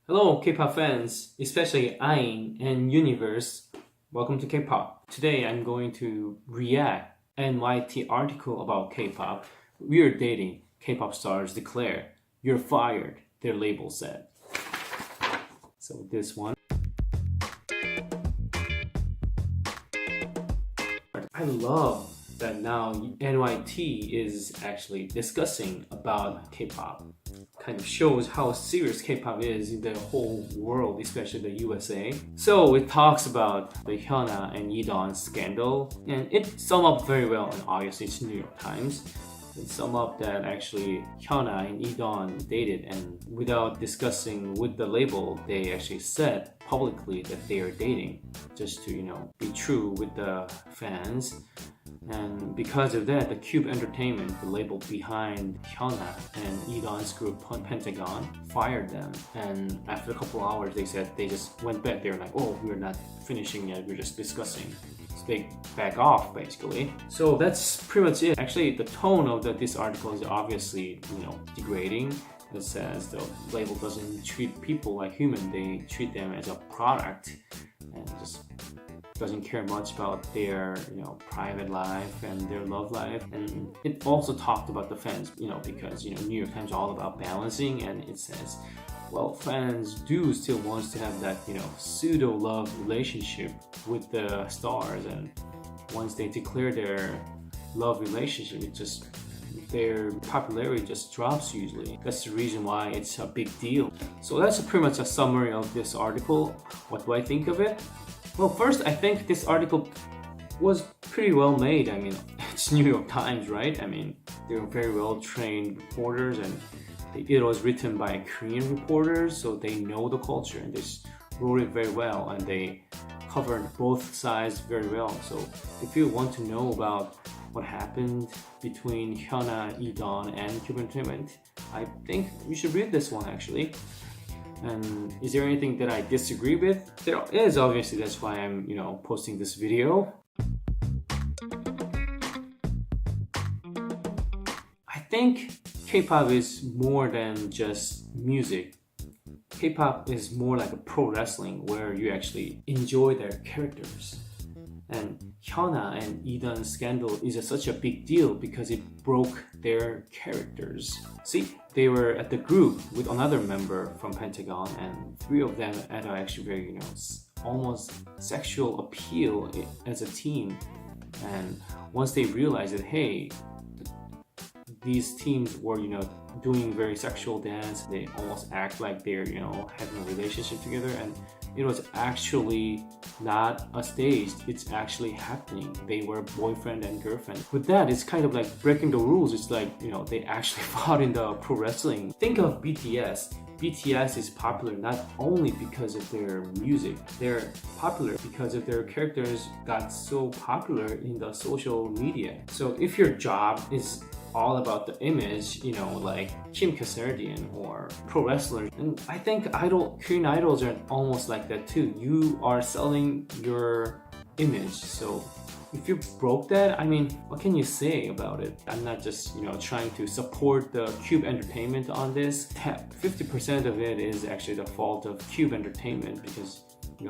Hello K-pop fans, especially Ain and Universe. Welcome to K-pop. Today I'm going to react NYT article about K-pop. We're dating. K-pop stars declare you're fired, their label said. So this one. I love that now NYT is actually discussing about K-pop. Kind of shows how serious K-pop is in the whole world, especially the USA. So it talks about the Hyuna and E'Dawn scandal, and it sums up very well, and obviously it's New York Times. It sums up that actually Hyuna and E'Dawn dated, and without discussing with the label, they actually said publicly that they are dating, just to be true with the fans. And because of that, the Cube Entertainment, the label behind Hyuna and E'Dawn's group Pentagon, fired them. And after a couple hours, they said they just went back. They were like, "Oh, we're not finishing yet. We're just discussing." So they back off basically. So that's pretty much it. Actually, the tone of this article is obviously degrading. It says the label doesn't treat people like human; they treat them as a product, and just doesn't care much about their private life and their love life. And it also talked about the fans, because New York Times is all about balancing, and it says, well, fans do still wants to have that pseudo love relationship with the stars, and once they declare their love relationship, it just their popularity just drops usually. That's the reason why it's a big deal. So that's pretty much a summary of this article. What do I think of it? Well, first, I think this article was pretty well made. I mean, it's New York Times, right? I mean, they're very well trained reporters, and it was written by Korean reporters, so they know the culture, and they wrote it very well, and they covered both sides very well. So if you want to know about what happened between Hyuna, E'Dawn, and Cube Entertainment, I think you should read this one actually. And is there anything that I disagree with? There is, obviously. That's why I'm, posting this video. I think K-pop is more than just music. K-pop is more like a pro wrestling where you actually enjoy their characters. And Hyuna and E'Dawn's scandal is such a big deal because it broke their characters. See, they were at the group with another member from Pentagon, and three of them had actually very, almost sexual appeal as a team. And once they realized that, hey, these teams were, doing very sexual dance, they almost act like they're, having a relationship together, and it was actually not a stage, it's actually happening. They were boyfriend and girlfriend. With that, it's kind of like breaking the rules. It's like, they actually fought in the pro wrestling. Think of BTS. BTS is popular not only because of their music, they're popular because of their characters got so popular in the social media. So if your job is all about the image, like Kim Kardashian or pro wrestlers, and I think Korean idols are almost like that too. You are selling your image, so if you broke that, I mean, what can you say about it? I'm not just, trying to support the Cube Entertainment on this. 50% of it is actually the fault of Cube Entertainment because,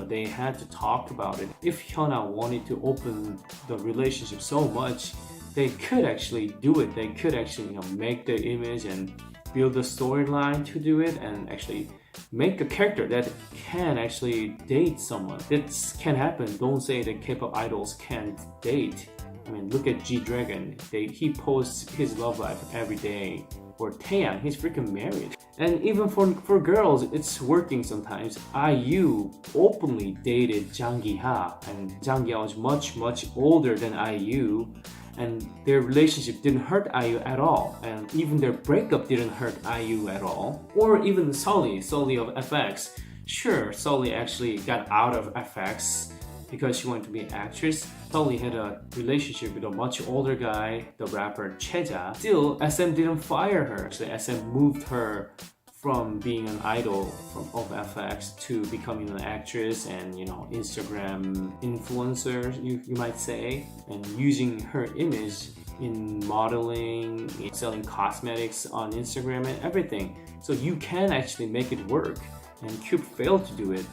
they had to talk about it. If Hyuna wanted to open the relationship so much, they could actually do it. They could actually, make the image and build a storyline to do it, and actually make a character that can actually date someone. This can happen. Don't say that K-pop idols can't date. I mean, look at G-Dragon. He posts his love life every day. Or Taeyang, he's freaking married. And even for girls, it's working sometimes. IU openly dated Jang Gi-ha, and Jang Gi-ha was much older than IU. And their relationship didn't hurt IU at all, and even their breakup didn't hurt IU at all. Or even Sully of FX. Sure, Sully actually got out of FX because she wanted to be an actress. Sully had a relationship with a much older guy, the rapper Cheja. Still, SM didn't fire her. Actually, SM moved her from being an idol of FX to becoming an actress and Instagram influencer, you might say, and using her image in modeling, selling cosmetics on Instagram and everything. So you can actually make it work. and Cube failed to do it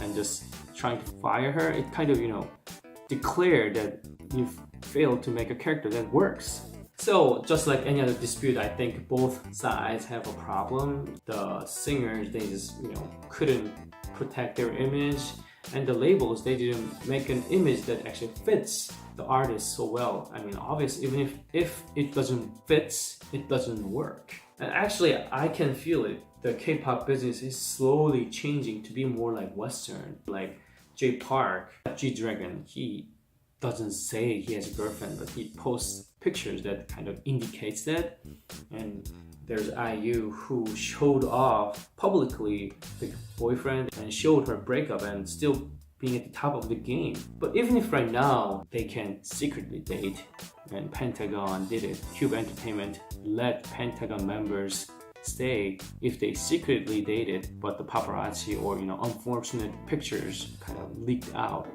and just trying to fire her, it kind of, declared that you've failed to make a character that works. So just like any other dispute, I think both sides have a problem. The singers, they just, couldn't protect their image, and the labels, they didn't make an image that actually fits the artist so well. I mean, obviously, even if it doesn't fit, it doesn't work. And actually, I can feel it. The K-pop business is slowly changing to be more like Western. Like J Park, G-Dragon, he doesn't say he has a girlfriend, but he posts pictures that kind of indicates that. And there's IU who showed off publicly the boyfriend and showed her breakup and still being at the top of the game. But even if right now they can secretly date, and Pentagon did it, Cube Entertainment let Pentagon members stay if they secretly dated, but the paparazzi or unfortunate pictures kind of leaked out.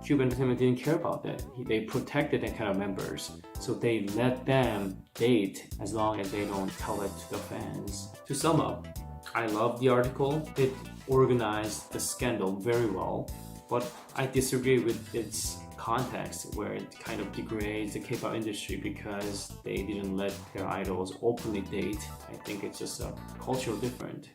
Cube Entertainment didn't care about that. They protected that kind of members, so they let them date as long as they don't tell it to the fans. To sum up, I love the article. It organized the scandal very well, but I disagree with its context where it kind of degrades the K-pop industry because they didn't let their idols openly date. I think it's just a cultural difference.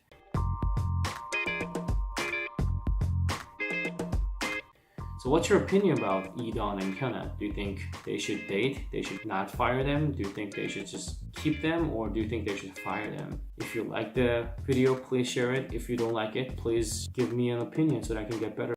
So what's your opinion about E'Dawn and Hyuna? Do you think they should date? They should not fire them? Do you think they should just keep them, or do you think they should fire them? If you like the video, please share it. If you don't like it, please give me an opinion so that I can get better.